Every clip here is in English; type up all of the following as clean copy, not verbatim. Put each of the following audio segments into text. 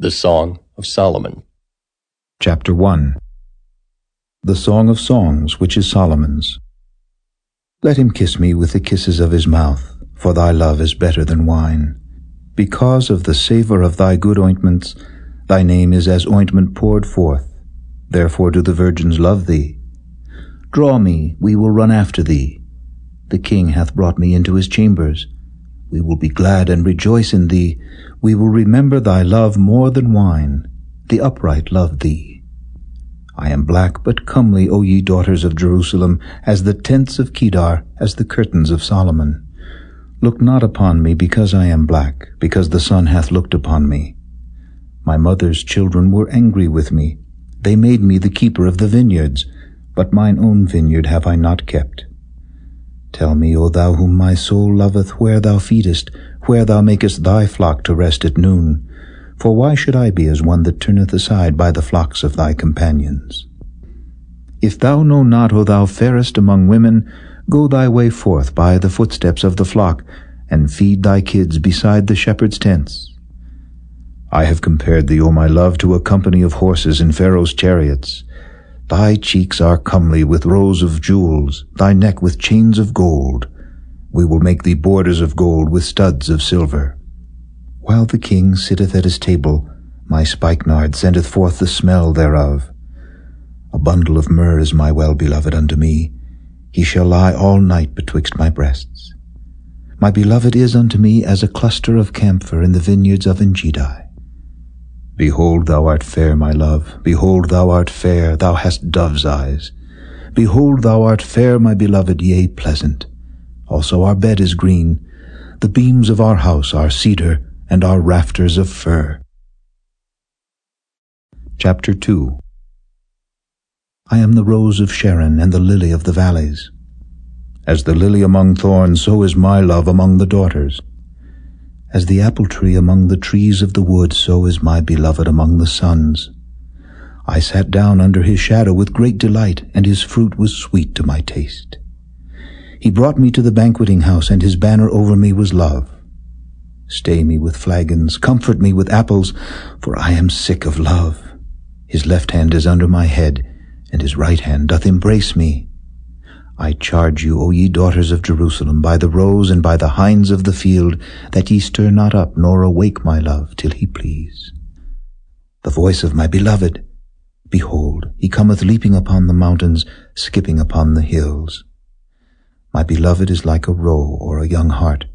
The Song of Solomon. Chapter 1. The Song of Songs, which is Solomon's. Let him kiss me with the kisses of his mouth, for thy love is better than wine. Because of the savour of thy good ointments, thy name is as ointment poured forth. Therefore do the virgins love thee. Draw me, we will run after thee. The king hath brought me into his chambers. We will be glad and rejoice in thee. We will remember thy love more than wine. The upright love thee. I am black but comely, O ye daughters of Jerusalem, as the tents of Kedar, as the curtains of Solomon. Look not upon me because I am black, because the sun hath looked upon me. My mother's children were angry with me. They made me the keeper of the vineyards, but mine own vineyard have I not kept. Tell me, O thou whom my soul loveth, where thou feedest, where thou makest thy flock to rest at noon. For why should I be as one that turneth aside by the flocks of thy companions? If thou know not, O thou fairest among women, go thy way forth by the footsteps of the flock, and feed thy kids beside the shepherds' tents. I have compared thee, O my love, to a company of horses in Pharaoh's chariots. Thy cheeks are comely with rows of jewels, thy neck with chains of gold. We will make thee borders of gold with studs of silver. While the king sitteth at his table, my spikenard sendeth forth the smell thereof. A bundle of myrrh is my well-beloved unto me. He shall lie all night betwixt my breasts. My beloved is unto me as a cluster of camphor in the vineyards of Engedi. Behold, thou art fair, my love. Behold, thou art fair, thou hast dove's eyes. Behold, thou art fair, my beloved, yea, pleasant. Also our bed is green. The beams of our house are cedar, and our rafters of fir. Chapter 2. I am the rose of Sharon and the lily of the valleys. As the lily among thorns, so is my love among the daughters. As the apple tree among the trees of the wood, so is my beloved among the sons. I sat down under his shadow with great delight, and his fruit was sweet to my taste. He brought me to the banqueting house, and his banner over me was love. Stay me with flagons, comfort me with apples, for I am sick of love. His left hand is under my head, and his right hand doth embrace me. I charge you, O ye daughters of Jerusalem, by the roes and by the hinds of the field, that ye stir not up nor awake my love till he please. The voice of my beloved, behold, he cometh leaping upon the mountains, skipping upon the hills. My beloved is like a roe or a young hart.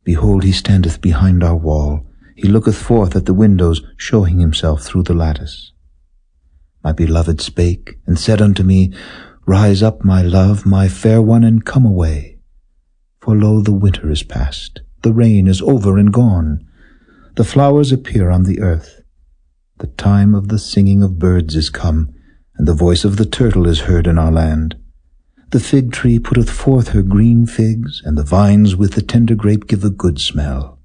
Behold, he standeth behind our wall. He looketh forth at the windows, showing himself through the lattice. My beloved spake, and said unto me, Rise up, my love, my fair one, and come away. For lo, the winter is past, the rain is over and gone. The flowers appear on the earth. The time of the singing of birds is come, and the voice of the turtle is heard in our land. The fig tree putteth forth her green figs, and the vines with the tender grape give a good smell.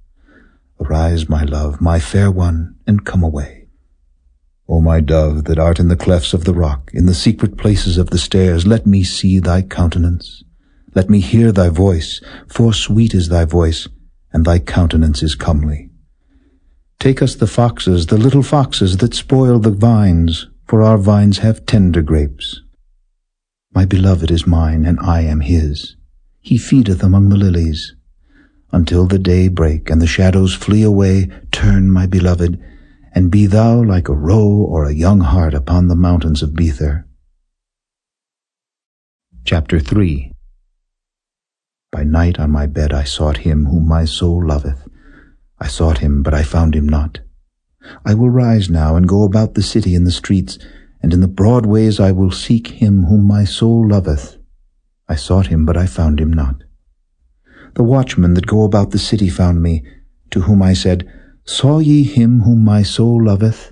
Arise, my love, my fair one, and come away. O my dove, that art in the clefts of the rock, in the secret places of the stairs, let me see thy countenance. Let me hear thy voice, for sweet is thy voice, and thy countenance is comely. Take us the foxes, the little foxes that spoil the vines, for our vines have tender grapes. My beloved is mine, and I am his. He feedeth among the lilies. Until the day break, and the shadows flee away, turn, my beloved, and be thou like a roe or a young hart upon the mountains of Bether. Chapter 3. By night on my bed I sought him whom my soul loveth. I sought him, but I found him not. I will rise now and go about the city in the streets, and in the broad ways I will seek him whom my soul loveth. I sought him, but I found him not. The watchmen that go about the city found me, to whom I said, Saw ye him whom my soul loveth?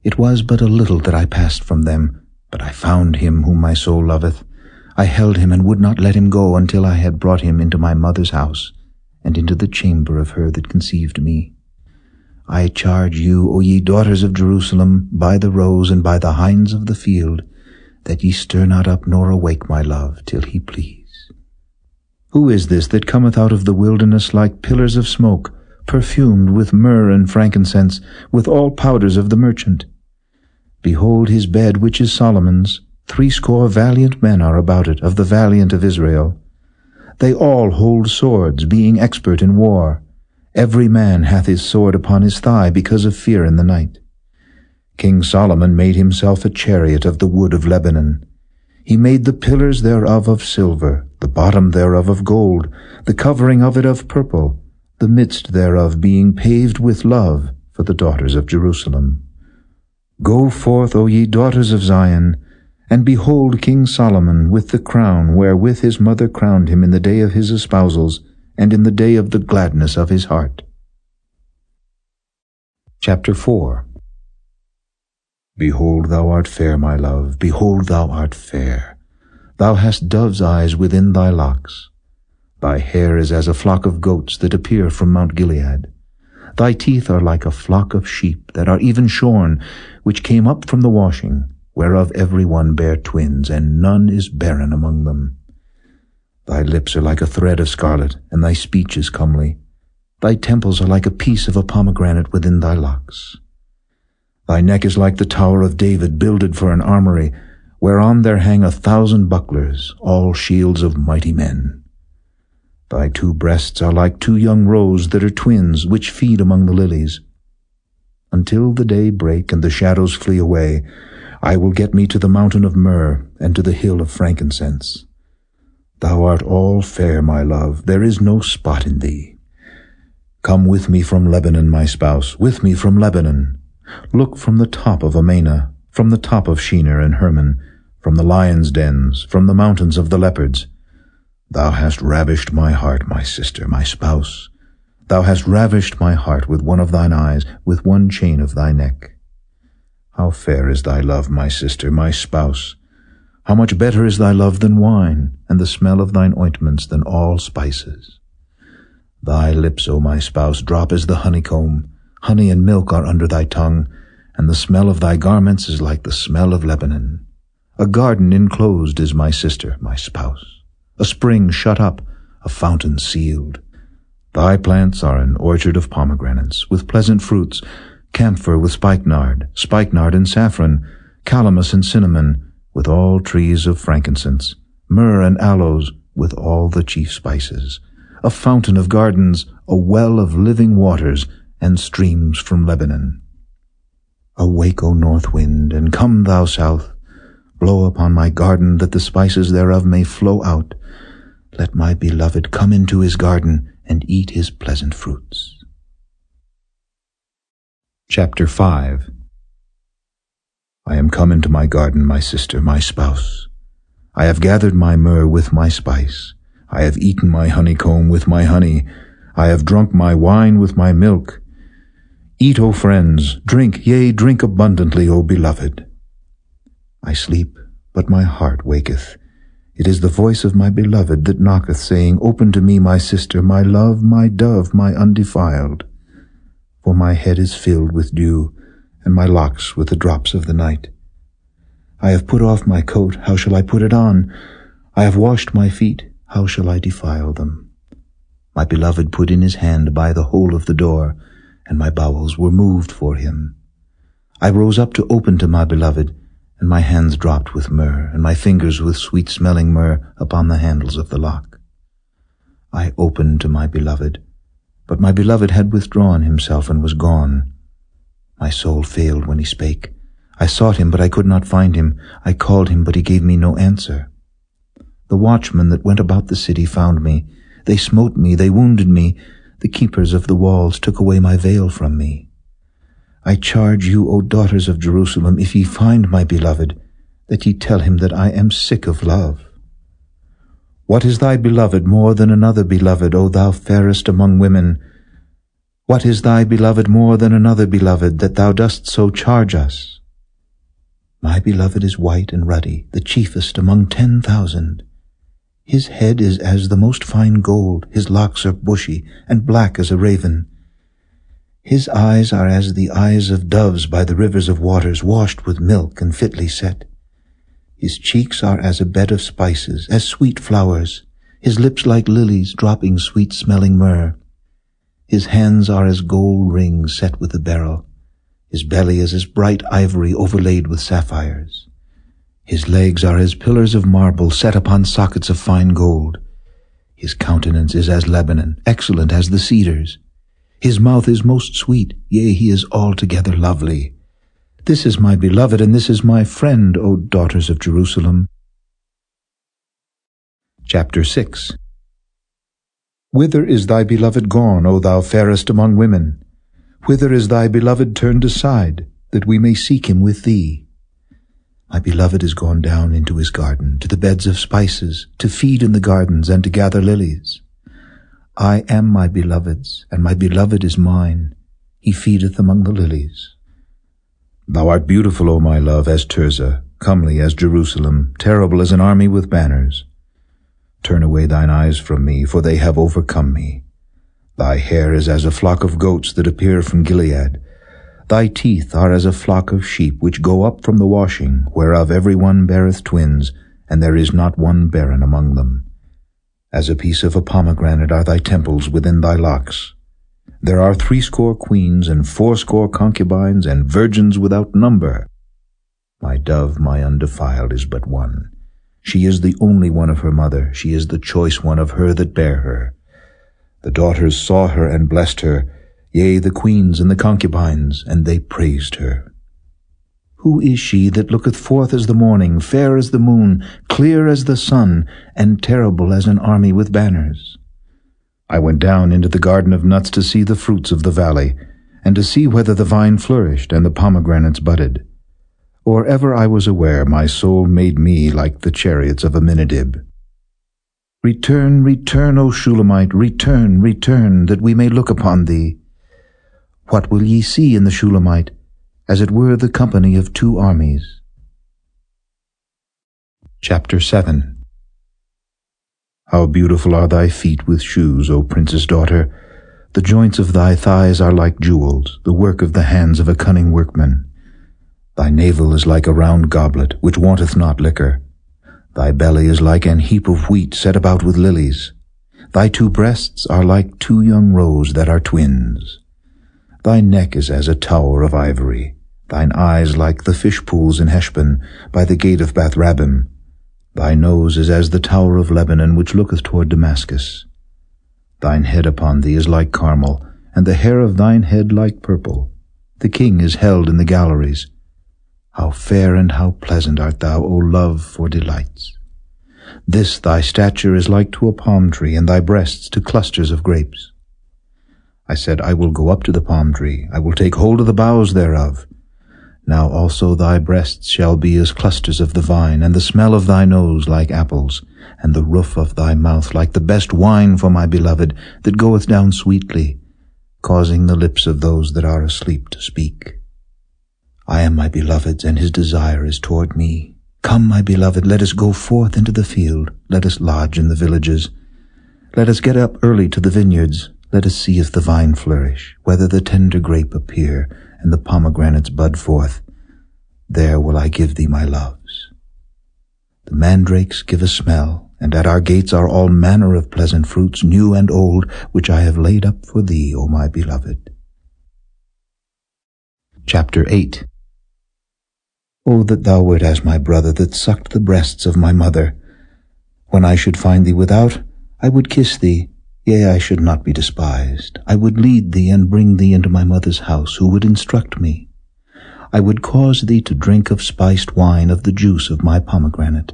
It was but a little that I passed from them, but I found him whom my soul loveth. I held him and would not let him go until I had brought him into my mother's house, and into the chamber of her that conceived me. I charge you, O ye daughters of Jerusalem, by the roes and by the hinds of the field, that ye stir not up nor awake my love till he please. Who is this that cometh out of the wilderness like pillars of smoke, perfumed with myrrh and frankincense, with all powders of the merchant. Behold his bed, which is Solomon's. 80 valiant men are about it, of the valiant of Israel. They all hold swords, being expert in war. Every man hath his sword upon his thigh, because of fear in the night. King Solomon made himself a chariot of the wood of Lebanon. He made the pillars thereof of silver, the bottom thereof of gold, the covering of it of purple, the midst thereof being paved with love for the daughters of Jerusalem. Go forth, O ye daughters of Zion, and behold King Solomon with the crown wherewith his mother crowned him in the day of his espousals, and in the day of the gladness of his heart. Chapter 4. Behold, thou art fair, my love, behold, thou art fair. Thou hast dove's eyes within thy locks. Thy hair is as a flock of goats that appear from Mount Gilead. Thy teeth are like a flock of sheep that are even shorn, which came up from the washing, whereof every one bare twins, and none is barren among them. Thy lips are like a thread of scarlet, and thy speech is comely. Thy temples are like a piece of a pomegranate within thy locks. Thy neck is like the tower of David, builded for an armory, whereon there hang 1,000 bucklers, all shields of mighty men. Thy 2 breasts are like 2 young roes that are twins, which feed among the lilies. Until the day break and the shadows flee away, I will get me to the mountain of myrrh, and to the hill of frankincense. Thou art all fair, my love, there is no spot in thee. Come with me from Lebanon, my spouse, with me from Lebanon. Look from the top of Amana, from the top of Shinar and Hermon, from the lions' dens, from the mountains of the leopards. Thou hast ravished my heart, my sister, my spouse. Thou hast ravished my heart with one of thine eyes, with one chain of thy neck. How fair is thy love, my sister, my spouse! How much better is thy love than wine, and the smell of thine ointments than all spices. Thy lips, O my spouse, drop as the honeycomb. Honey and milk are under thy tongue, and the smell of thy garments is like the smell of Lebanon. A garden enclosed is my sister, my spouse. A spring shut up, a fountain sealed. Thy plants are an orchard of pomegranates, with pleasant fruits, camphor with spikenard and saffron, calamus and cinnamon, with all trees of frankincense, myrrh and aloes, with all the chief spices, a fountain of gardens, a well of living waters, and streams from Lebanon. Awake, O north wind, and come, thou south. Blow upon my garden, that the spices thereof may flow out. Let my beloved come into his garden, and eat his pleasant fruits. Chapter 5. I am come into my garden, my sister, my spouse. I have gathered my myrrh with my spice. I have eaten my honeycomb with my honey. I have drunk my wine with my milk. Eat, O friends, drink, yea, drink abundantly, O beloved. I sleep, but my heart waketh. It is the voice of my beloved that knocketh, saying, Open to me, my sister, my love, my dove, my undefiled. For my head is filled with dew, and my locks with the drops of the night. I have put off my coat, how shall I put it on? I have washed my feet, how shall I defile them? My beloved put in his hand by the hole of the door, and my bowels were moved for him. I rose up to open to my beloved, and my hands dropped with myrrh, and my fingers with sweet-smelling myrrh upon the handles of the lock. I opened to my beloved, but my beloved had withdrawn himself and was gone. My soul failed when he spake. I sought him, but I could not find him. I called him, but he gave me no answer. The watchmen that went about the city found me. They smote me, they wounded me. The keepers of the walls took away my veil from me. I charge you, O daughters of Jerusalem, if ye find my beloved, that ye tell him that I am sick of love. What is thy beloved more than another beloved, O thou fairest among women? What is thy beloved more than another beloved, that thou dost so charge us? My beloved is white and ruddy, the chiefest among 10,000. His head is as the most fine gold, his locks are bushy, and black as a raven. His eyes are as the eyes of doves by the rivers of waters, washed with milk and fitly set. His cheeks are as a bed of spices, as sweet flowers, his lips like lilies, dropping sweet-smelling myrrh. His hands are as gold rings set with a beryl. His belly is as bright ivory overlaid with sapphires. His legs are as pillars of marble set upon sockets of fine gold. His countenance is as Lebanon, excellent as the cedars. His mouth is most sweet, yea, he is altogether lovely. This is my beloved, and this is my friend, O daughters of Jerusalem. Chapter 6. Whither is thy beloved gone, O thou fairest among women? Whither is thy beloved turned aside, that we may seek him with thee? My beloved is gone down into his garden, to the beds of spices, to feed in the gardens, and to gather lilies. I am my beloved's, and my beloved is mine. He feedeth among the lilies. Thou art beautiful, O my love, as Tirzah, comely as Jerusalem, terrible as an army with banners. Turn away thine eyes from me, for they have overcome me. Thy hair is as a flock of goats that appear from Gilead. Thy teeth are as a flock of sheep which go up from the washing, whereof every one beareth twins, and there is not one barren among them. As a piece of a pomegranate are thy temples within thy locks. There are 80 queens, and 80 concubines, and virgins without number. My dove, my undefiled, is but one. She is the only one of her mother. She is the choice one of her that bare her. The daughters saw her and blessed her, yea, the queens and the concubines, and they praised her. Who is she that looketh forth as the morning, fair as the moon, clear as the sun, and terrible as an army with banners? I went down into the garden of nuts to see the fruits of the valley, and to see whether the vine flourished and the pomegranates budded. Or ever I was aware, my soul made me like the chariots of Aminadab. Return, return, O Shulamite, return, return, that we may look upon thee. What will ye see in the Shulamite? As it were the company of 2 armies. Chapter 7. How beautiful are thy feet with shoes, O princess daughter! The joints of thy thighs are like jewels, the work of the hands of a cunning workman. Thy navel is like a round goblet, which wanteth not liquor. Thy belly is like an heap of wheat set about with lilies. Thy 2 breasts are like 2 young roes that are twins. Thy neck is as a tower of ivory, thine eyes like the fish pools in Heshbon, by the gate of Bath-rabbim. Thy nose is as the tower of Lebanon, which looketh toward Damascus. Thine head upon thee is like Carmel, and the hair of thine head like purple. The king is held in the galleries. How fair and how pleasant art thou, O love, for delights! This thy stature is like to a palm tree, and thy breasts to clusters of grapes. I said, I will go up to the palm tree, I will take hold of the boughs thereof. Now also thy breasts shall be as clusters of the vine, and the smell of thy nose like apples, and the roof of thy mouth like the best wine for my beloved, that goeth down sweetly, causing the lips of those that are asleep to speak. I am my beloved's, and his desire is toward me. Come, my beloved, let us go forth into the field, let us lodge in the villages. Let us get up early to the vineyards, let us see if the vine flourish, whether the tender grape appear, and the pomegranates bud forth. There will I give thee my loves. The mandrakes give a smell, and at our gates are all manner of pleasant fruits, new and old, which I have laid up for thee, O my beloved. Chapter 8. O that thou wert as my brother that sucked the breasts of my mother! When I should find thee without, I would kiss thee, yea, I should not be despised. I would lead thee and bring thee into my mother's house, who would instruct me. I would cause thee to drink of spiced wine of the juice of my pomegranate.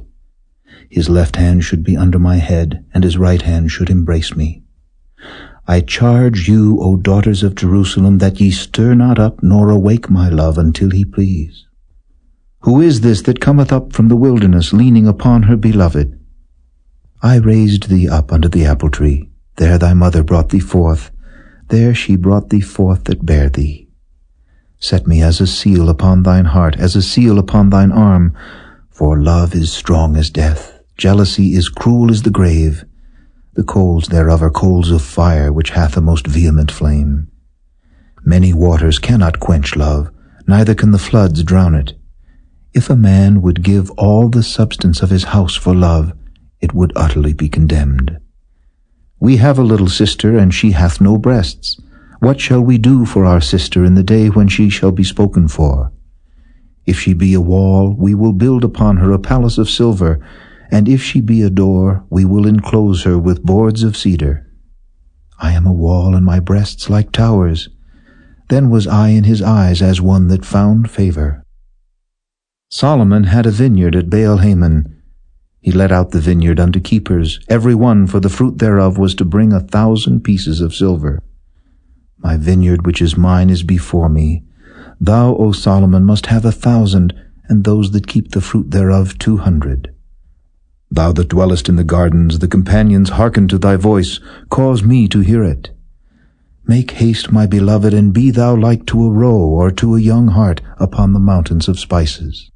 His left hand should be under my head, and his right hand should embrace me. I charge you, O daughters of Jerusalem, that ye stir not up nor awake my love until he please. Who is this that cometh up from the wilderness, leaning upon her beloved? I raised thee up under the apple tree. There thy mother brought thee forth. There she brought thee forth that bare thee. Set me as a seal upon thine heart, as a seal upon thine arm. For love is strong as death, jealousy is cruel as the grave. The coals thereof are coals of fire, which hath a most vehement flame. Many waters cannot quench love, neither can the floods drown it. If a man would give all the substance of his house for love, it would utterly be condemned. We have a little sister, and she hath no breasts. What shall we do for our sister in the day when she shall be spoken for? If she be a wall, we will build upon her a palace of silver, and if she be a door, we will enclose her with boards of cedar. I am a wall, and my breasts like towers. Then was I in his eyes as one that found favor. Solomon had a vineyard at Baal-Hamon. He let out the vineyard unto keepers. Every one for the fruit thereof was to bring 1,000 pieces of silver. My vineyard which is mine is before me. Thou, O Solomon, must have 1,000, and those that keep the fruit thereof 200. Thou that dwellest in the gardens, the companions hearken to thy voice. Cause me to hear it. Make haste, my beloved, and be thou like to a roe or to a young hart upon the mountains of spices.